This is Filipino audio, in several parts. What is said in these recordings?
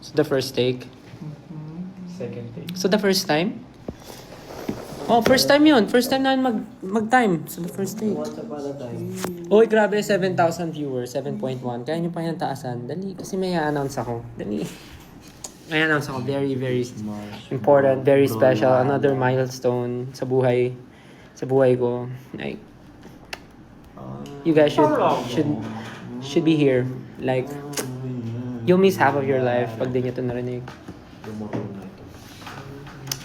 So the first take. Second take. So the first time? Oh, first time yun. First time na mag-time. So the first take. Once upon a time. Uy, grabe, 7,000 viewers, 7.1. Kaya nyo pa yung taasan. Dali, kasi may announce ako. Dali. May announce ako. Very, very important, very special. Another milestone sa buhay. Sa buhay ko. Like, you guys should be here. Like, you'll miss half of your life pag di nyo ito narinig.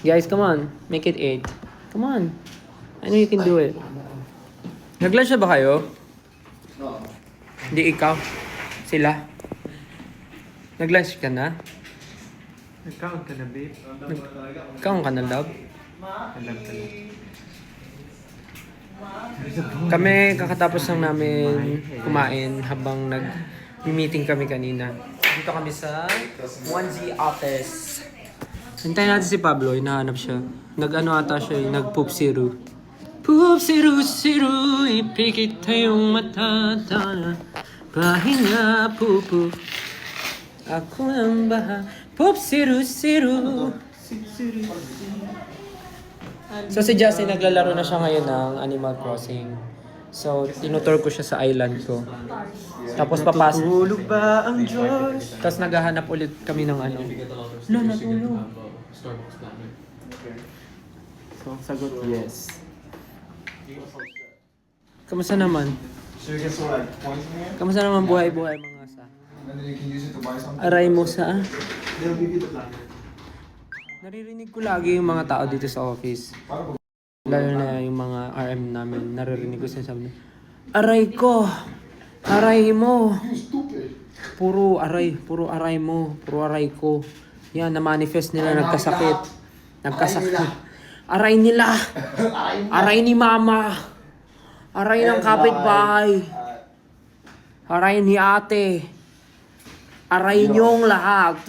Guys, come on. Make it 8. Come on. I know you can do it. Nag-lunch na ba kayo? No. Hindi ikaw. Sila. Nag-lunch ka na? Nag-count ka na, babe? Ikaw ka na, love? Alam ka na. Kami, kakatapos lang namin kumain habang nag-meeting kami kanina. Dito kami sa 1Z office. Hintayin natin si Pablo, hinahanap siya. Nag-ano ata siya, nag-poop siru. Poop siru, siru, ipikit tayong matatana. Pahinga, pupu. Ako ang baha. Poop siru, siru. So si Justin, naglalaro na siya ngayon ng Animal Crossing. So, tinutur ko siya sa island ko. Tapos papasok. Tulog ba ang Diyos? Tapos naghahanap ulit kami ng ano. No, natulog. So, sagot, yes. Kamusta naman? So you can sort like points in here, Kamusta naman buhay-buhay mga sa? and then you can use it to buy something. Aray mo sa... They'll give you the planet. Naririnig ko lagi yung mga tao dito sa office. Lalo na yung mga RM namin. Naririnig ko sinasabi na, aray ko! Aray mo! Puro aray mo. Puro aray ko. Yan, na-manifest nila, nagkasakit. Nagkasakit. Aray nila! Aray ni mama! Aray ng kapitbahay! Aray ni ate! Aray niyong lahat!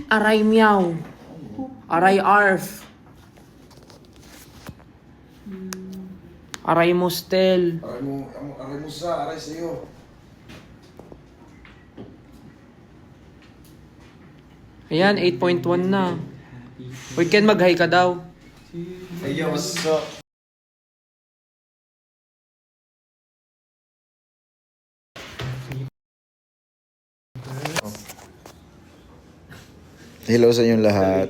Aray meow! Aray arf! Aray mostel! Aray mo sa, aray sa'yo. Ayan, 8.1 na. Uy, Ken, mag-hi ka daw. Hey yo, what's up? Hello sa inyong lahat.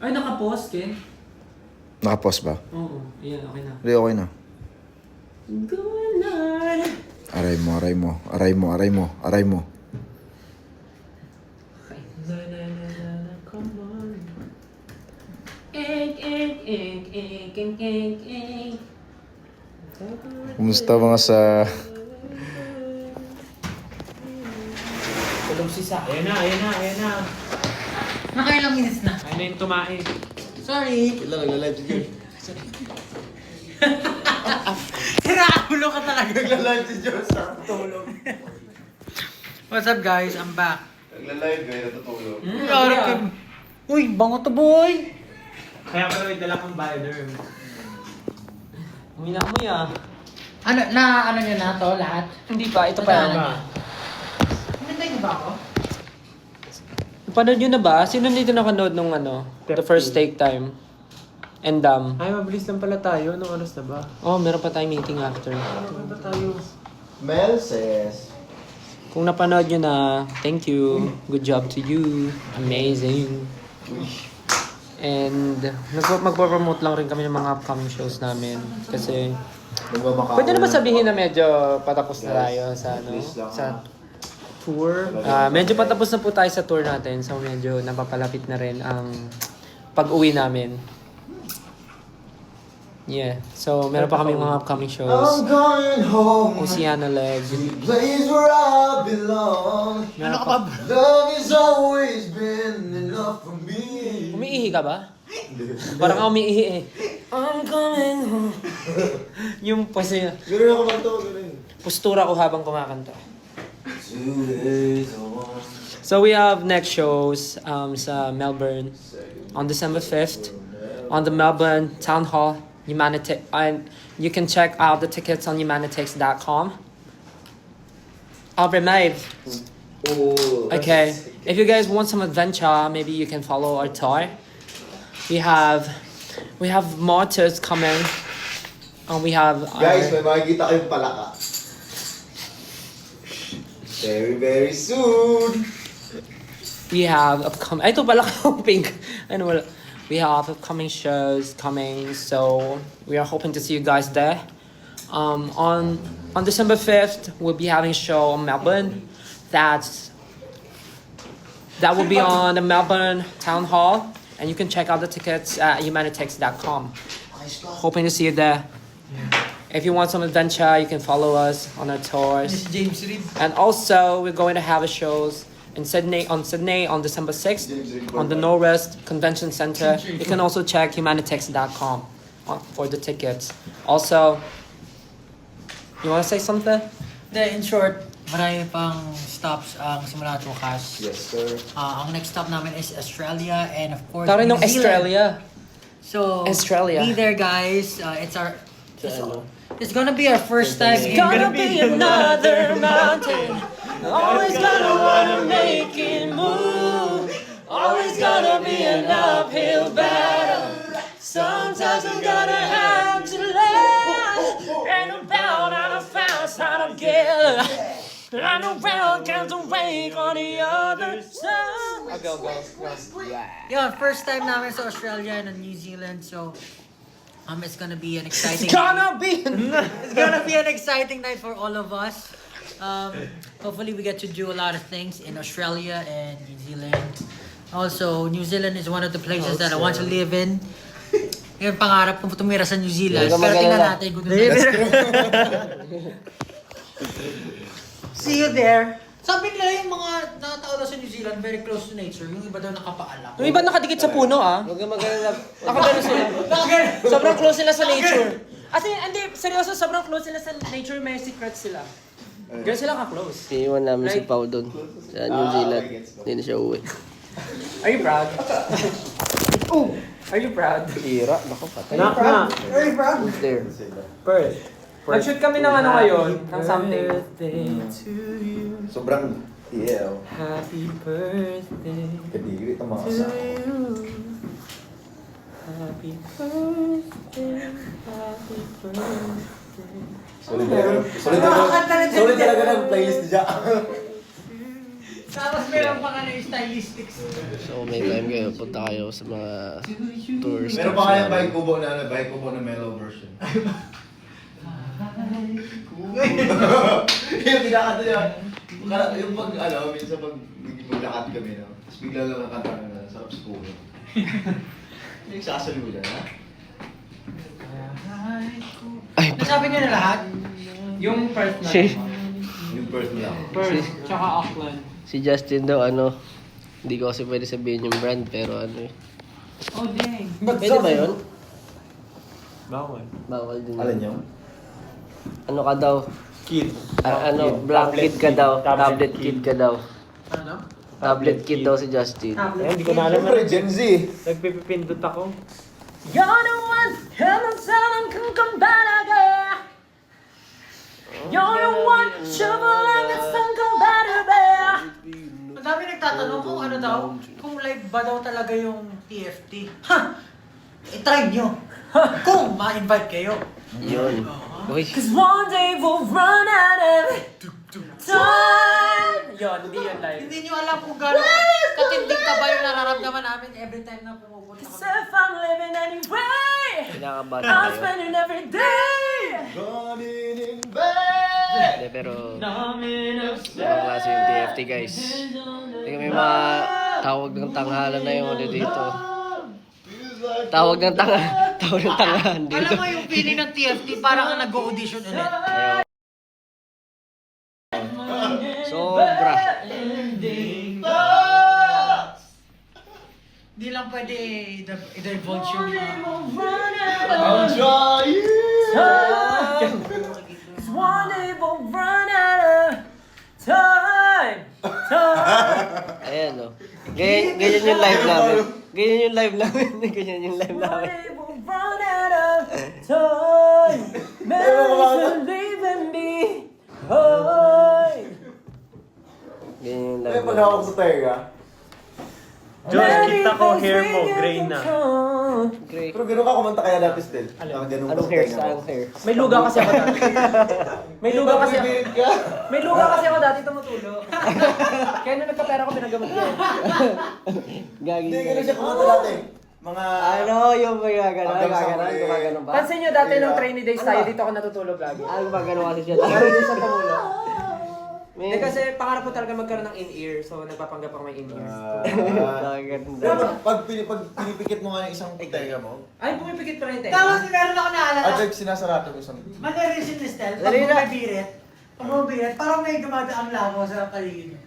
Ay, naka-pause, Ken? Naka-pause ba? Oo, ayan, okay na. Hindi, okay na. Good night! Aray mo, aray mo, aray mo, aray mo, aray mo. Come on. Egg, egg, egg, egg, egg, egg, egg. Kumusta mga sa... Tulong si Sa. Ayan na. Nakailang minutes na. Ayun na yung tumae. Sorry. Kailan nagla-live si Joe? Hiraulo ka talaga. Nagla-live si Joe sa tutulog. What's up guys? I'm back. Nagla-live kayo, natutulog. Uy, bango to boy. Kaya pala may dala kong Bioderm. Uminak mo ya. Ano nyo na to lahat? Hindi pa, ito Nadaanan pa. niyo. Kumintay niyo ba ako? Napanood nyo na ba? Sino dito nakanood nung ano? The first take time? And Ay, mabilis lang pala tayo. Anong oras na ba? Oh, meron pa tayong meeting after. Ano ba tayo? Mel says... Kung napanood nyo na, thank you. Good job to you. Amazing. And magpo-promote lang rin kami ng mga upcoming shows namin. Kasi, pwede na ba sabihin na medyo patapos na tayo sa ano? Sa Tour? medyo patapos na po tayo sa tour natin. So, medyo napapalapit na rin ang pag-uwi namin. Yeah. So, meron pa kami mga upcoming I'm shows. going home. Oceana Leg. Place where I belong. Ano ka ba? Love has always been enough for me. Umiihi ka ba? Parang ako umiihi eh. I'm coming home. Yung postura Ganun ako magtawa, ganun. postura ko habang kumakanta. 2 days on. So we have next shows sa Melbourne on December 5th on the Melbourne Town Hall Humanitix, and you can check out the tickets on humanitix.com. Aubrey Maid. Oh, Okay. If you guys want some adventure, maybe you can follow our tour. We have more tours coming. And we have guys, may makikita kayong palaka. Very, very soon. we have upcoming. Ito pala pink. Ano wala. We have upcoming shows coming, so we are hoping to see you guys there. On December 5th, we'll be having a show in Melbourne. That will be on the Melbourne Town Hall, and you can check out the tickets at humanitex.com. Hoping to see you there. If you want some adventure, you can follow us on our tours. James Reed. And also, we're going to have a shows in Sydney on December 6th on the Norwest Convention Center. You can also check humanitex.com for the tickets. Also, you want to say something? In short, marami pang stops ang simula at wakas. Yes, sir. Ang next stop namin is Australia and of course Taray New ng Zealand. Australia. So, Australia. be there guys. It's gonna be our first time in... Gonna be another mountain. Always gonna wanna make it move. Always gonna be an uphill battle. Sometimes I'm gonna have to laugh. And about and I found how to get. And around comes the wake on the other side. Go. Yeah, first time namin sa Australia and New Zealand. So, it's gonna be an exciting... It's gonna be. It's gonna be an exciting night for all of us. Hopefully we get to do a lot of things in Australia and New Zealand. Also, New Zealand is one of the places that I want to live in. Yung pangarap kong tumira sa New Zealand. Pero tingnan natin kung See you there. Sabi nila yung mga nakatao daw sa New Zealand very close to nature. Yung iba daw nakapaalam. Yung iba nakadikit sa puno Huwag kang mag-alala. Nakagano sila. Sobrang close sila sa nature. As in, hindi, seryoso, sobrang close sila sa nature, may secrets sila. Ganun sila ka-close. Iiwan namin si Pao doon sa New Zealand. Hindi na siya uwi. Are you proud? Are you proud? Ira, baka patay. Knock na. Are you proud? Who's there? Perth. Nag-shoot kami ng ano ngayon, ng something. Sobrang TL. Happy birthday Kadiri itong mga kasama. Happy birthday, happy birthday. Solid talaga ng playlist niya. Tapos meron pa ka na yung stylistics. So may time kayo, punta kayo sa mga tours. Meron pa kayang Bahay Kubo na mellow version. Yung kinakanta niya. Yung pag, minsan pag maglakad kami, no? Tapos bigla lang nakanta na sarap sa puno. Yung sasaliw dyan, ha? Nasabi niyo na lahat? Yung Perth na. Yung first mo lang. Perth, tsaka Auckland. Si Justin daw hindi ko kasi pwede sabihin yung brand pero Oh dang. Pwede ba yun? Bawal. Bawal din. Alam niyo? Ano ka daw? Kid. Blank kid ka daw. Tablet kid ka daw. Ano? Tablet kid daw si Justin. Hindi ko na alam. Siyempre, Gen Z. Nagpipindot ako. You're the one, come on, someone can come back. You're the one, shovel like a sun come back. Ang dami nagtatanong kung ano daw, kung live ba daw talaga yung TFT. Ha! I-try nyo. Kung ma-invite kayo. Yun. Uy. Cause one day we'll run out of time. Yun, hindi yun live. Hindi nyo alam kung gano'n katindig ka ba yung nararamdaman namin every time na pumupunta Cause kami. if I'm living anyway, Kinakabahan I'm kayo. spending every day. Running in bed. Hindi, pero ibang klase yung TFT guys. Hindi kami tawag ng tanghalan na yung dito. Tawag ng tanghalan dito. Alam mo yung feeling ng TFT, parang ka nag-audition ulit. Ayun. Sobra. Hindi lang pwede i-divulge yung I'm trying. Cause one day we'll run out of time. Ayan o. Ganyan yung live namin. Ganyan yung live namin. Ganyan yung live One namin. day we'll run out of time. Memories will leave me. na ako sa tenga. Josh, kita ko hair mo, gray na. Great. Pero gano'n ka kumanta kaya dati still. Ganun ka Anong sa hair? tenga mo. Anong hair? May luga kasi ako dati. May luga kasi ako. Bibigit ka. May luga kasi ako dati tumutulo. Kaya nung nagkapera ko, pinagamot ko. Gagi. Hindi, gano'n siya kumanta dati. Mga... Ano yung may gaganon? Hanggang sa Gaganon? huli. Gumaganon ba? Pansin nyo, dati nung trainee days tayo, dito ako natutulog lagi. Ah, gumaganon kasi siya. Pero hindi siya tumulo. Man. Hindi kasi pangarap ko talaga magkaroon ng in-ear, so nagpapanggap ako may in-ears. Gaganda. Pero pag pinipikit mo nga yung isang tenga mo, Ay, pumipikit pa rin tayo. Tapos meron ako naalala. at like sinasarado ko isang... Mag-resin ni Stel, pag Dali na. bumibirit, parang may gumagaang langaw sa paligid niya.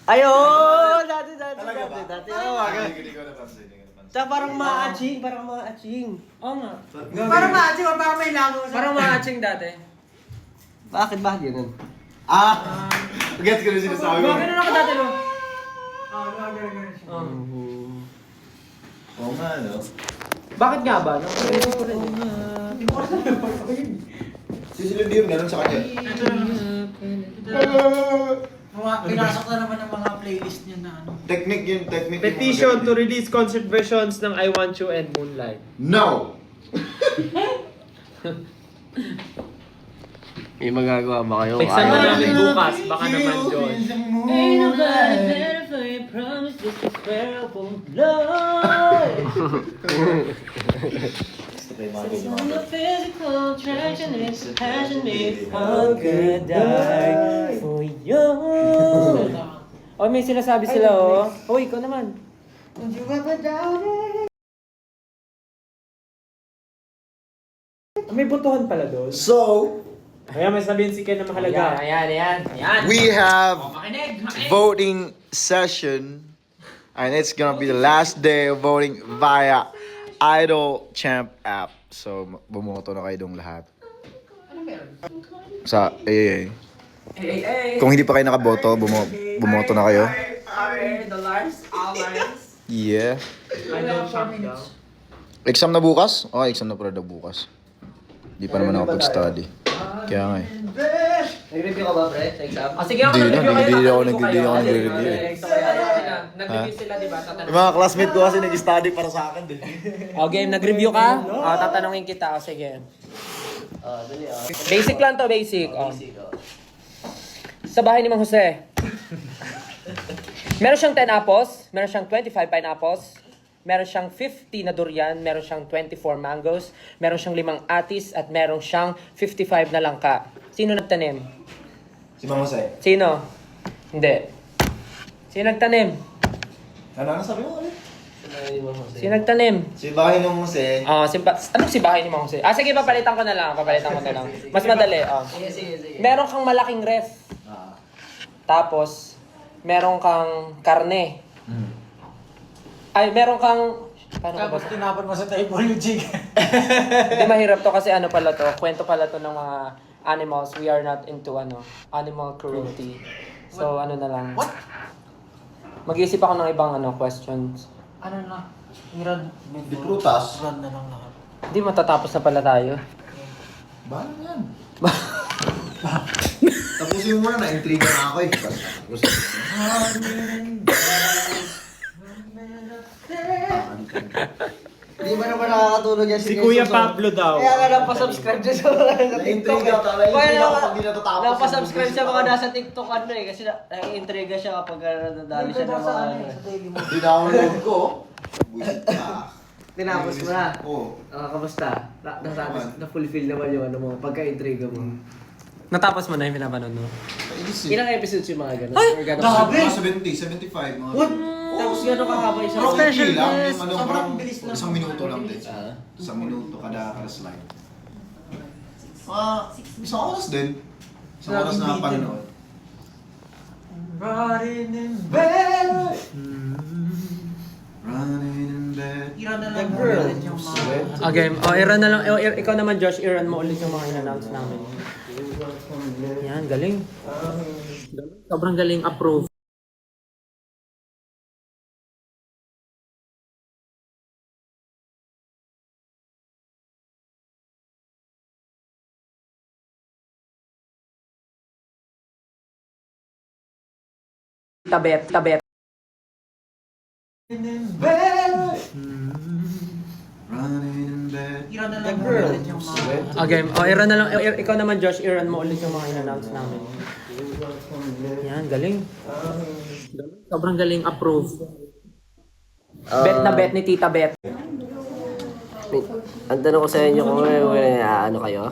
Ayun! Dati. Talaga ba? Dati. Hindi ko napansin, hindi ko napansin. Tsaka parang maaching. Oo nga. Parang maati o parang may langaw sa... Parang matching dati. Bakit ganun? Gets ko na sinasabi mo. Gano'n ako dati, no? gano'n siya. Oo nga, no? Bakit nga ba? No? Si Celine Dion, ganun sa kanya. Pinasok na naman ng mga playlist niya na ano. Technique yun, technique yung mga Petition ganun. to release concert versions ng I Want You and Moonlight. No! May magagawa ba kayo? Exam na namin bukas, baka naman, Josh. Ain't nobody better for your promise, this is where I won't lie. Gusto ko yung mga ganyan. On the physical attraction, it's a passion, it's how could die for you. Oh, may sinasabi sila, oh. Oh, ikaw naman. May butuhan pala doon. So, Kaya may sabihin si Ken na mahalaga. Ayan. we have Makinig. voting session. And it's gonna be the last day of voting via Idol Champ app. So, bumoto na kayo dong lahat. Sa AA. Hey. Kung hindi pa kayo nakaboto, bumoto na kayo. $, $. Yeah. Idol champ daw. Exam na bukas? Oh, exam na pala daw bukas. Hindi pa naman ako pag-study. Kaya nga eh. Nag-review ka ba, pre, sa exam? Ah, sige ako, Hindi na, nag-review kayo. hindi ako tatanungin ko kayo. nag-review eh. Nag-review sila, di ba? Yung mga classmate ko kasi nag-study para sa akin din. Okay, nag-review ka? Tatanungin kita. O, sige. Dali Basic lang to, basic. Oh. Basic, oh. Sa bahay ni Mang Jose. Meron siyang 10 apples, meron siyang 25 pineapples, meron siyang 50 na durian, meron siyang 24 mangoes, meron siyang 5 atis, at meron siyang 55 na langka. Sino nagtanim? Si Mang Jose. Sino? Hindi. Sino nagtanim? Ano sabi mo ulit? Sino nagtanim? Si bahay ng Jose. Anong si bahay ni Mang Jose? Sige, papalitan ko na lang. Mas madali. Sige. Meron kang malaking ref. Tapos, meron kang karne. Ay, meron kang... Paano ba? Tapos tinapon mo sa table yung chicken. Hindi mahirap to kasi ano pala to, kwento pala to ng mga animals. We are not into animal cruelty. So ano na lang. What? Mag-iisip ako ng ibang questions. Ano na? Irad. Di prutas. Run na lang lahat. Hindi matatapos na pala tayo. Bahala na yan. Tapusin mo muna, na-intriga na ako eh. Tapos, Di ba naman nakakatulog yan Si Kuya Pablo daw. Kaya nga nagpa-subscribe dyan sa mga nasa TikTok. Na-intriga ako, Kaya na-intriga ako nga, pag di natatapos. nagpa-subscribe sa mga nasa TikTok ano eh. Kasi nai-intriga siya kapag nadadali siya ng mga ano. Sa daily mo. Dinownload ko. Buisit ka. Tinapos mo na. Oo. Kamusta? Na-fulfill naman yung ano mo, pagka-intriga mo. Natapos mo na yung pinapanood mo? Ilang episodes yung mga ganun? Or ganun? Mga 70, 75 mga. What? Tapos gano'n kahaba isang Pero Special okay lang, guest. yung ano, Sobrang parang bilis lang. isang minuto lang din. Ah. Isang minuto kada slide. Isang oras din. Isang oras na panonood. Running in bed. Running in bed. Ira na lang girl. ulit yung mga... Okay, i-run na lang. Ikaw naman Josh, i-run mo ulit yung mga in-announce namin. Yan, galing. Sobrang galing, approve. tabet. Iran na lang ulit yung mga... Okay, i-run na lang. Ikaw naman, Josh, i-run mo ulit yung mga in-announce namin. Yan, galing. Sobrang galing, approve. Bet na bet ni Tita Bet. Ang tanong ko sa inyo kung ano kayo?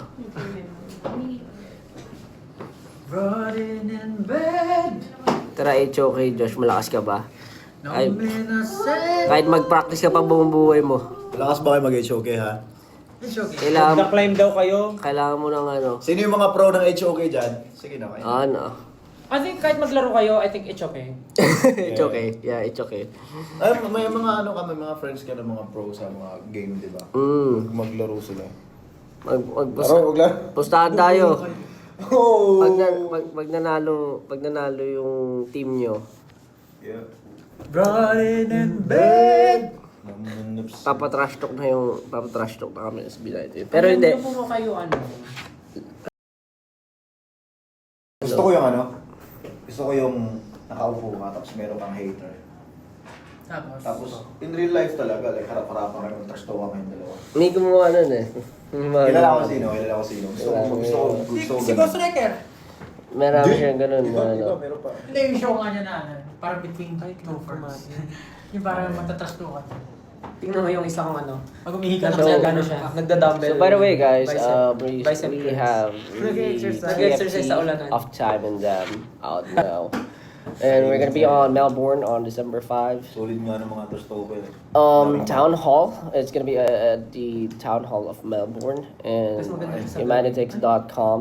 Running in bed. Tara, HOK, Josh, malakas ka ba? No Ay, minasay. kahit mag-practice ka pa buong buhay mo. Malakas ba kayo mag-HOK ha? It's okay. Kailangan, climb daw kayo. kailangan mo ng ano. Sino yung mga pro ng HOK dyan? Sige na kayo. Ano? I think kahit maglaro kayo, I think it's okay. It's okay. Yeah, it's okay. Ay, may mga ano kami, mga friends ka na mga pro sa mga game, di ba? Maglaro sila. Laro, maglaro. Pustahan tayo. Oh! Pag nanalo yung team nyo, Yeah. Running in bed. papatrash talk na kami sa United. Pero hindi. Hindi mo kayo ano. Gusto ko yung ano? Gusto ko yung nakaupo ka tapos meron kang hater. Tapos, in real life talaga, like harap-harapan kayo, trash tawa kayong dalawa. May gumawa nun eh. Kilala ko sino. Gusto ko Si Ghost Wrecker. Marami siyang ganun. Di ba, ano. meron pa. Hindi yung show nga niya na ano, parang between two firms. Yung parang matatrasto ka. Tingnan mo yung isa kong ano. Pag umihi ka So, na Gano'n siya. Nagda-dumbbell. So by the way guys, Bicep we curls. have Nag-exercise sa ulanan. off time and out now. And we're gonna be on Melbourne on December 5. Solid nga ng mga trash talker. Town Hall. It's gonna be at the Town Hall of Melbourne and humanitix.com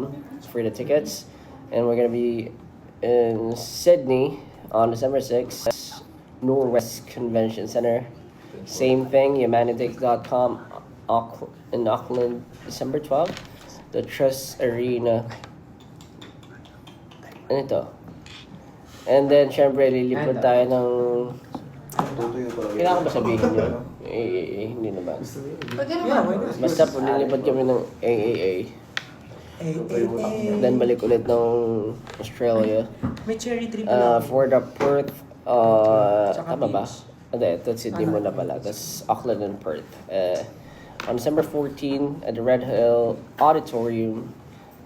for the tickets. And we're gonna be in Sydney on December 6th, Norwest Convention Center. Same thing, humanitix.com in Auckland, December 12th. The Trust Arena. Ano ito? And then, syempre, lilipad tayo ng... Tutuyo talaga. Kailangan ba sabihin yun? Hindi naman. Pwede naman. Basta po, lilipad kami ng AAA. Then, balik ulit ng Australia. May cherry tree For the Perth, tama ba? Hindi, ito Sydney muna pala. Tapos Auckland and Perth. On December 14 at the Red Hill Auditorium.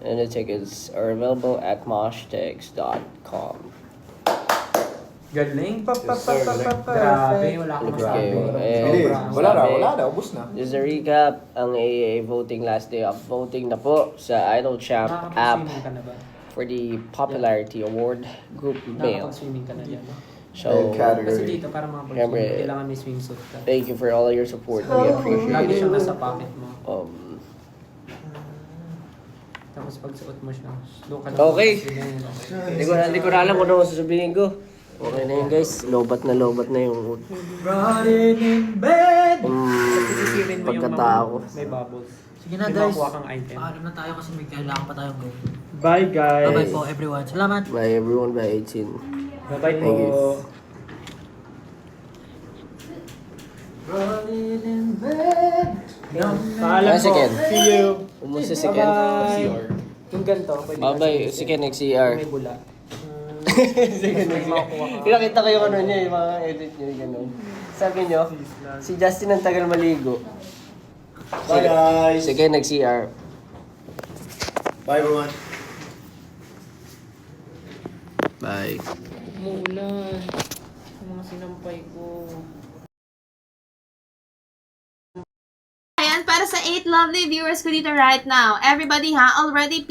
And the tickets are available at moshtex.com. Galing. Grabe, wala akong Okay, masabi. Wala na, ubus na. Just a recap, ang AAA voting last day of voting na po sa Idol Champ app Nakakapag-swimming ka na ba? for the Popularity Award Group Male. Nakakapag-swimming ka na dyan. So, Kasi dito, para mga Siyempre, pag-swimming, kailangan may swimsuit ka. thank you for all your support. We Lagi appreciate siyang it. nasa pocket mo. Tapos pag suot mo siya, doon ka na. Okay. Hindi ko na alam kung ano sasabihin ko. Okay na yun guys. Lobat na yung Running in bed. Sisisirin mo yung pagkatao. mga may bubbles. Sige na May guys. makuha kang item. Paalam na tayo kasi may kailangan pa tayong gawin. Bye guys! Bye-bye po everyone. Salamat. By everyone by 18. Bye-bye Thank you. po! Running in bed. Paalam po! Second. See you! Umusta si Ken. Bye-bye! Yung ganito, pwede Bye-bye. Si Ken nag-CR. may bula. Sige, Pinakita ko yung ano niya, yung mga edit niya, gano'n. Sabi niyo, si Justin ang tagal maligo. Bye guys! Sige, nag-CR. Bye everyone! Bye. Umuulan. Yung mga sinampay ko. Ayan, para sa 8 lovely viewers ko dito right now. Everybody ha, already